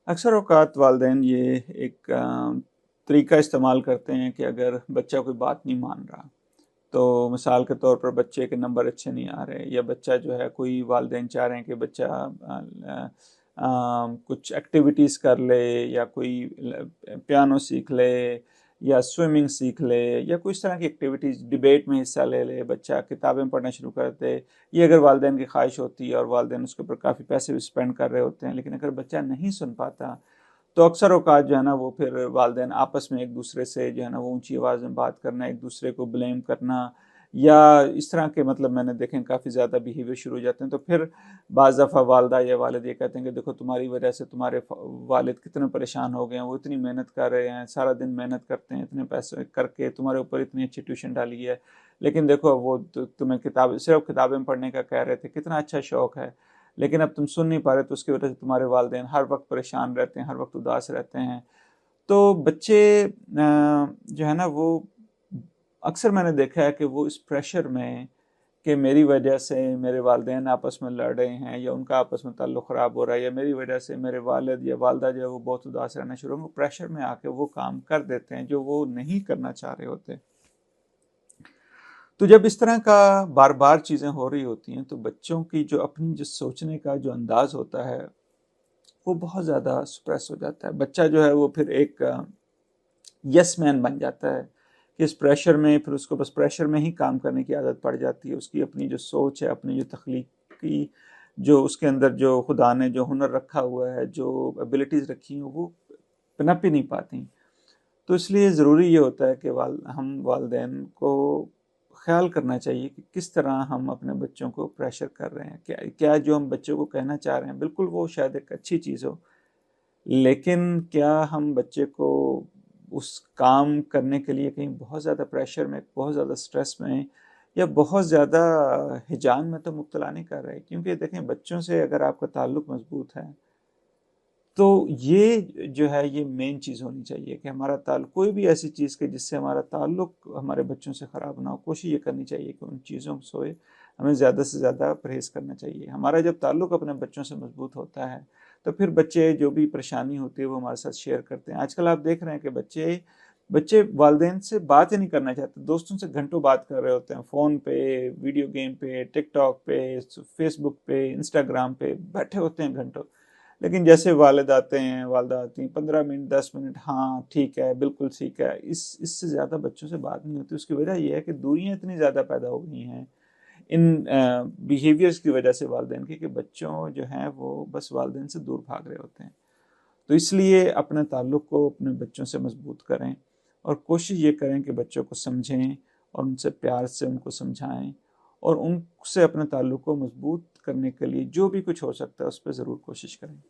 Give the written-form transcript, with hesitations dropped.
اکثر اوقات والدین یہ ایک طریقہ استعمال کرتے ہیں کہ اگر بچہ کوئی بات نہیں مان رہا تو مثال کے طور پر بچے کے نمبر اچھے نہیں آ رہے، یا بچہ جو ہے کوئی والدین چاہ رہے ہیں کہ بچہ کچھ ایکٹیویٹیز کر لے، یا کوئی پیانو سیکھ لے، یا سوئمنگ سیکھ لے، یا کوئی اس طرح کی ایکٹیویٹیز، ڈیبیٹ میں حصہ لے لے، بچہ کتابیں پڑھنا شروع کر دے۔ یہ اگر والدین کی خواہش ہوتی ہے اور والدین اس کے اوپر کافی پیسے بھی اسپینڈ کر رہے ہوتے ہیں، لیکن اگر بچہ نہیں سن پاتا تو اکثر اوقات جو ہے نا وہ پھر والدین آپس میں ایک دوسرے سے جو ہے نا وہ اونچی آواز میں بات کرنا، ایک دوسرے کو بلیم کرنا، یا اس طرح کے مطلب میں نے دیکھیں کافی زیادہ بیہیویئر شروع ہو جاتے ہیں۔ تو پھر بعض دفعہ والدہ یا والد یہ کہتے ہیں کہ دیکھو تمہاری وجہ سے تمہارے والد کتنے پریشان ہو گئے ہیں، وہ اتنی محنت کر رہے ہیں، سارا دن محنت کرتے ہیں، اتنے پیسے کر کے تمہارے اوپر اتنی اچھی ٹیوشن ڈالی ہے، لیکن دیکھو وہ تمہیں صرف کتابیں پڑھنے کا کہہ رہے تھے، کتنا اچھا شوق ہے، لیکن اب تم سن نہیں پا رہے، تو اس کی وجہ سے تمہارے والدین ہر وقت پریشان رہتے ہیں، ہر وقت اداس رہتے ہیں۔ تو بچے جو ہے نا وہ اکثر میں نے دیکھا ہے کہ وہ اس پریشر میں کہ میری وجہ سے میرے والدین آپس میں لڑ رہے ہیں، یا ان کا آپس میں تعلق خراب ہو رہا ہے، یا میری وجہ سے میرے والد یا والدہ جو ہے وہ بہت اداس رہنا شروع ہو، پریشر میں آ کے وہ کام کر دیتے ہیں جو وہ نہیں کرنا چاہ رہے ہوتے۔ تو جب اس طرح کا بار بار چیزیں ہو رہی ہوتی ہیں تو بچوں کی جو اپنی جو سوچنے کا جو انداز ہوتا ہے وہ بہت زیادہ سپریس ہو جاتا ہے۔ بچہ جو ہے وہ پھر ایک یس مین بن جاتا ہے کہ اس پریشر میں پھر اس کو بس پریشر میں ہی کام کرنے کی عادت پڑ جاتی ہے۔ اس کی اپنی جو سوچ ہے، اپنی جو تخلیقی جو اس کے اندر جو خدا نے جو ہنر رکھا ہوا ہے، جو ایبلٹیز رکھی ہیں، وہ پنپ ہی نہیں پاتی۔ تو اس لیے ضروری یہ ہوتا ہے کہ ہم والدین کو خیال کرنا چاہیے کہ کس طرح ہم اپنے بچوں کو پریشر کر رہے ہیں، کیا جو ہم بچوں کو کہنا چاہ رہے ہیں بالکل وہ شاید ایک اچھی چیز ہو، لیکن کیا ہم بچے کو اس کام کرنے کے لیے کہیں بہت زیادہ پریشر میں، بہت زیادہ سٹریس میں، یا بہت زیادہ ہجان میں تو مبتلا نہیں کر رہے؟ کیونکہ دیکھیں بچوں سے اگر آپ کا تعلق مضبوط ہے تو یہ جو ہے یہ مین چیز ہونی چاہیے کہ ہمارا تعلق کوئی بھی ایسی چیز کے جس سے ہمارا تعلق ہمارے بچوں سے خراب نہ ہو، کوشش یہ کرنی چاہیے کہ ان چیزوں سے ہمیں زیادہ سے زیادہ پرہیز کرنا چاہیے۔ ہمارا جب تعلق اپنے بچوں سے مضبوط ہوتا ہے تو پھر بچے جو بھی پریشانی ہوتی ہے وہ ہمارے ساتھ شیئر کرتے ہیں۔ آج کل آپ دیکھ رہے ہیں کہ بچے والدین سے بات ہی نہیں کرنا چاہتے، دوستوں سے گھنٹوں بات کر رہے ہوتے ہیں، فون پہ، ویڈیو گیم پہ، ٹک ٹاک پہ، فیس بک پہ، انسٹاگرام پہ بیٹھے ہوتے ہیں گھنٹوں۔ لیکن جیسے والد آتے ہیں، والدہ آتی ہیں، 15 منٹ 10 منٹ، ہاں ٹھیک ہے، بالکل ٹھیک ہے، اس سے زیادہ بچوں سے بات نہیں ہوتی۔ اس کی وجہ یہ ہے کہ دوریاں اتنی زیادہ پیدا ہو گئی ہیں ان بیہیویئرز کی وجہ سے والدین کی، کہ بچوں جو ہیں وہ بس والدین سے دور بھاگ رہے ہوتے ہیں۔ تو اس لیے اپنے تعلق کو اپنے بچوں سے مضبوط کریں، اور کوشش یہ کریں کہ بچوں کو سمجھیں اور ان سے پیار سے ان کو سمجھائیں، اور ان سے اپنے تعلق کو مضبوط کرنے کے لیے جو بھی کچھ ہو سکتا ہے اس پہ ضرور کوشش کریں۔